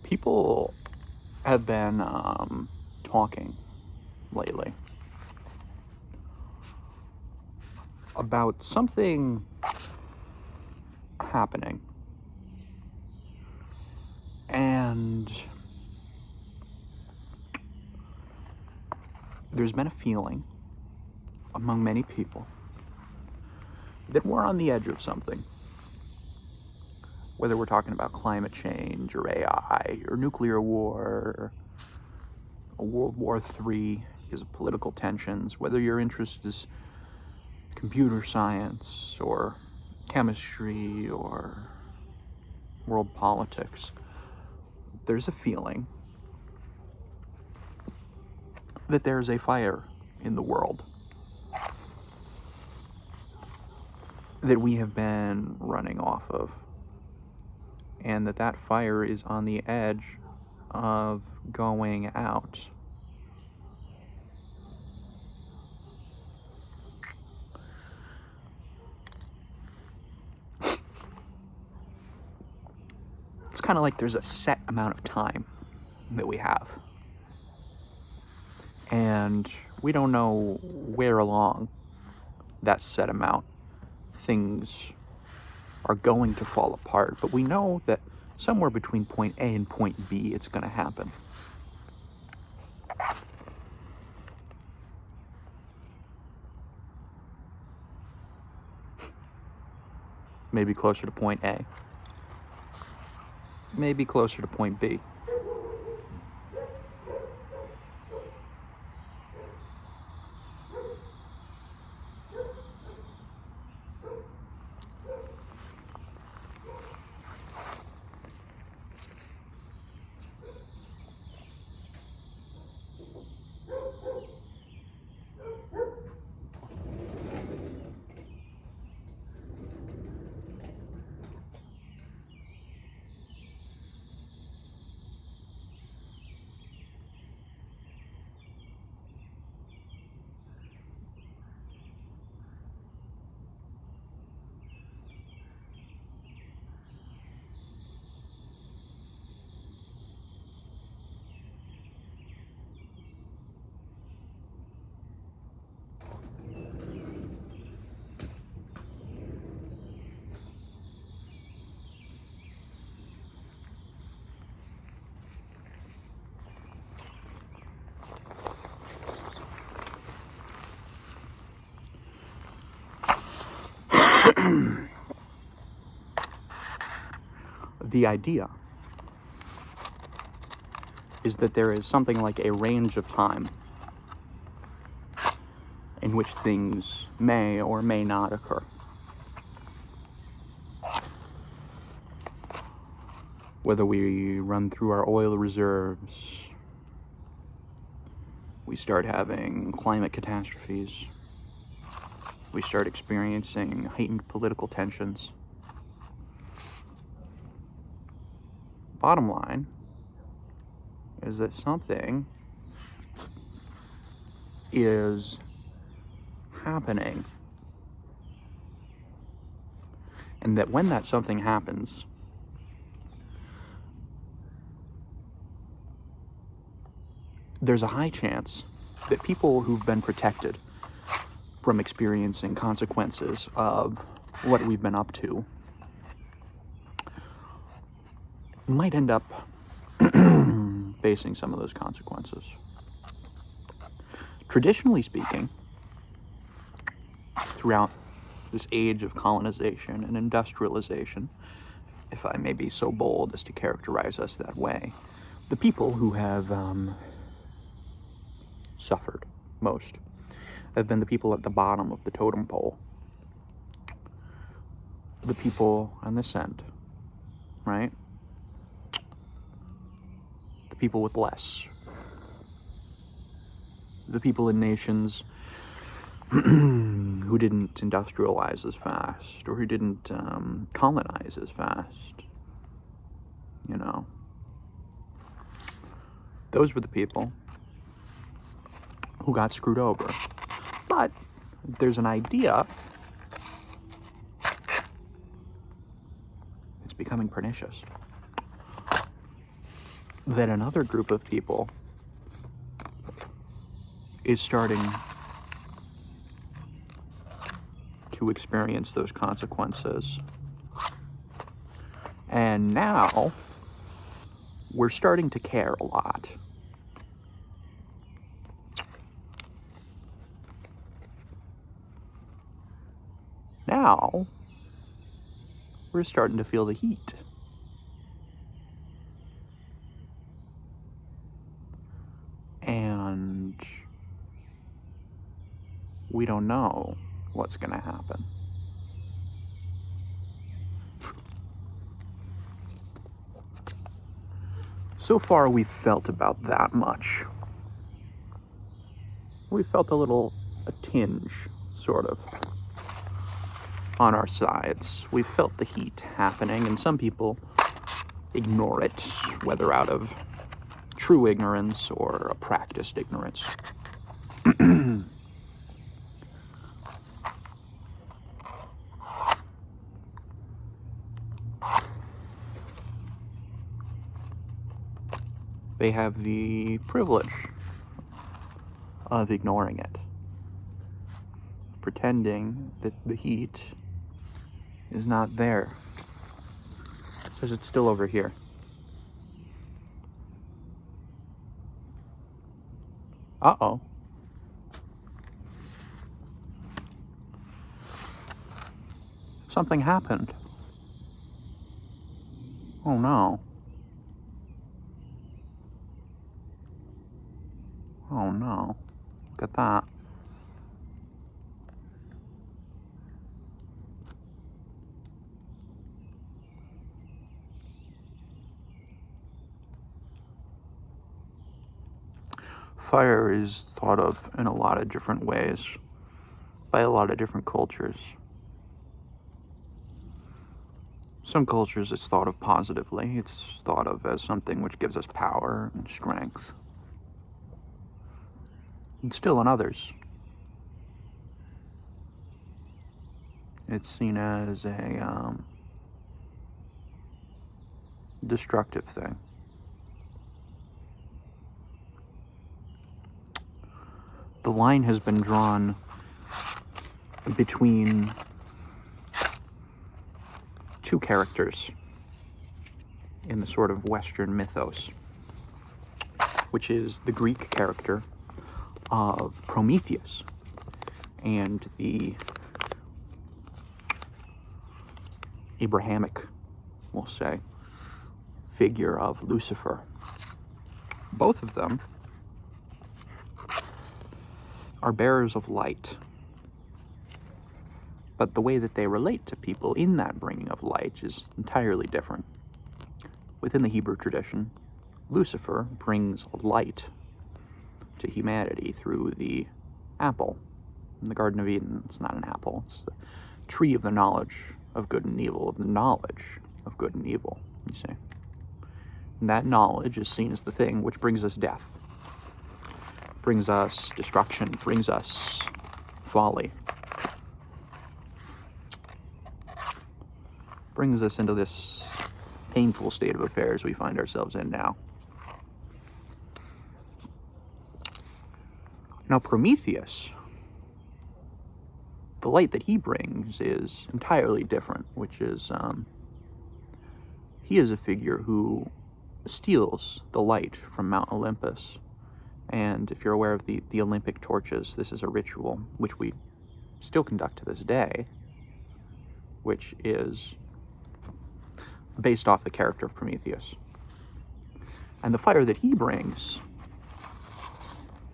People have been talking lately about something happening, and there's been a feeling among many people that we're on the edge of something. Whether we're talking about climate change or AI or nuclear war or World War III because of political tensions, whether your interest is computer science or chemistry or world politics, there's a feeling that there's a fire in the world that we have been running off of, and that fire is on the edge of going out. It's kind of like there's a set amount of time that we have, and we don't know where along that set amount things are going to fall apart, but we know that somewhere between point A and point B it's going to happen. Maybe closer to point A, maybe closer to point B. The idea is that there is something like a range of time in which things may or may not occur. Whether we run through our oil reserves, we start having climate catastrophes, we start experiencing heightened political tensions. Bottom line is that something is happening, and that when that something happens, there's a high chance that people who've been protected from experiencing consequences of what we've been up to might end up facing some of those consequences. Traditionally speaking, throughout this age of colonization and industrialization, if I may be so bold as to characterize us that way, the people who have suffered most have been the people at the bottom of the totem pole. The people on this end, right? The people with less. The people in nations who didn't industrialize as fast, or who didn't colonize as fast. You know, those were the people who got screwed over. But there's an idea that's becoming pernicious. that another group of people is starting to experience those consequences. And now we're starting to care a lot. Now we're starting to feel the heat. And we don't know what's going to happen. So far, we've felt about that much. We felt a tinge, sort of, on our sides. We felt the heat happening, and some people ignore it, whether out of true ignorance or a practiced ignorance. They have the privilege of ignoring it, pretending that the heat is not there, because it's still over here. Uh-oh. Something happened. Oh no. Oh no. Look at that. Fire is thought of in a lot of different ways by a lot of different cultures. Some cultures it's thought of positively. It's thought of as something which gives us power and strength. And still in others, it's seen as a destructive thing. The line has been drawn between two characters in the sort of Western mythos, which is the Greek character of Prometheus and the Abrahamic, we'll say, figure of Lucifer. Both of them are bearers of light. But the way that they relate to people in that bringing of light is entirely different. Within the Hebrew tradition, Lucifer brings light to humanity through the apple. In the Garden of Eden, it's not an apple, it's the tree of the knowledge of good and evil, the knowledge of good and evil, you see. And that knowledge is seen as the thing which brings us death, brings us destruction, brings us folly, brings us into this painful state of affairs we find ourselves in now. Now, Prometheus, the light that he brings is entirely different, which is, he is a figure who steals the light from Mount Olympus. And if you're aware of the Olympic torches, this is a ritual which we still conduct to this day, which is based off the character of Prometheus. And the fire that he brings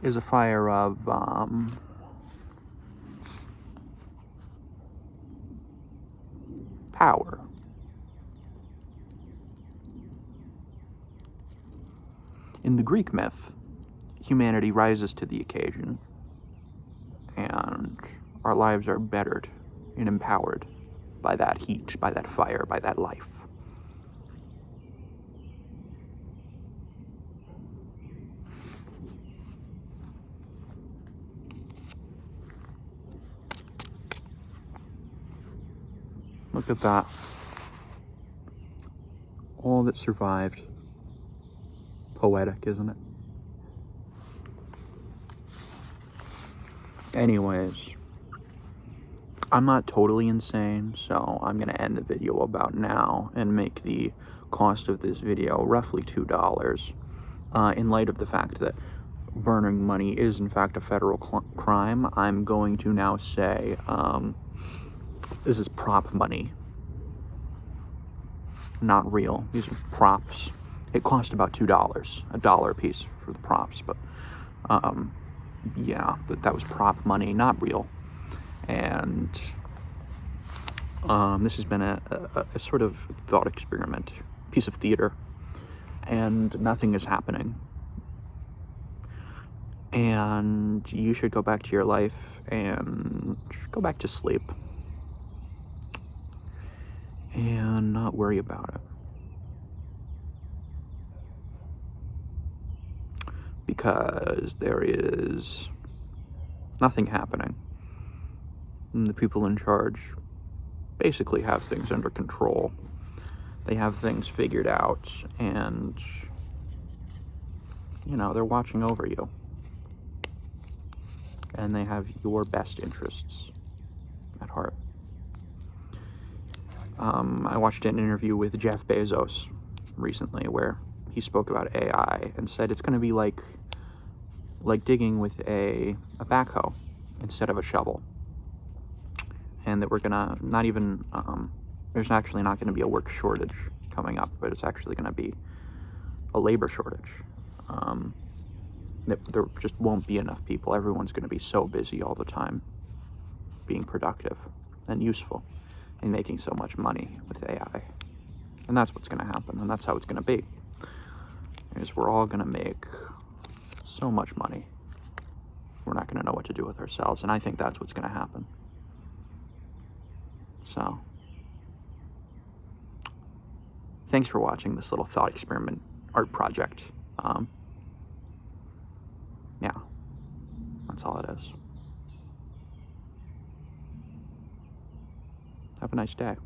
is a fire of power. In the Greek myth, humanity rises to the occasion, and our lives are bettered and empowered by that heat, by that fire, by that life. Look at that. All that survived Poetic, isn't it? Anyways, I'm not totally insane, so I'm going to end the video about now and make the cost of this video roughly $2, in light of the fact that burning money is in fact a federal crime. I'm going to now say this is prop money, not real. These are props. It cost about $2, $1 a piece for the props, but yeah, that was prop money, not real. And this has been a sort of thought experiment, piece of theater, and nothing is happening. And you should go back to your life and go back to sleep and not worry about it. Because there is nothing happening. And the people in charge basically have things under control. They have things figured out, and, you know, they're watching over you. And they have your best interests at heart. I watched an interview with Jeff Bezos recently where he spoke about AI and said it's going to be like digging with a backhoe instead of a shovel. And that we're going to not even, there's actually not going to be a work shortage coming up, but it's actually going to be a labor shortage. There just won't be enough people. Everyone's going to be so busy all the time being productive and useful and making so much money with AI. And that's what's going to happen, and that's how it's going to be. Is we're all going to make so much money. We're not going to know what to do with ourselves, and I think that's what's going to happen. So, thanks for watching this little thought experiment art project. Yeah, that's all it is. Have a nice day.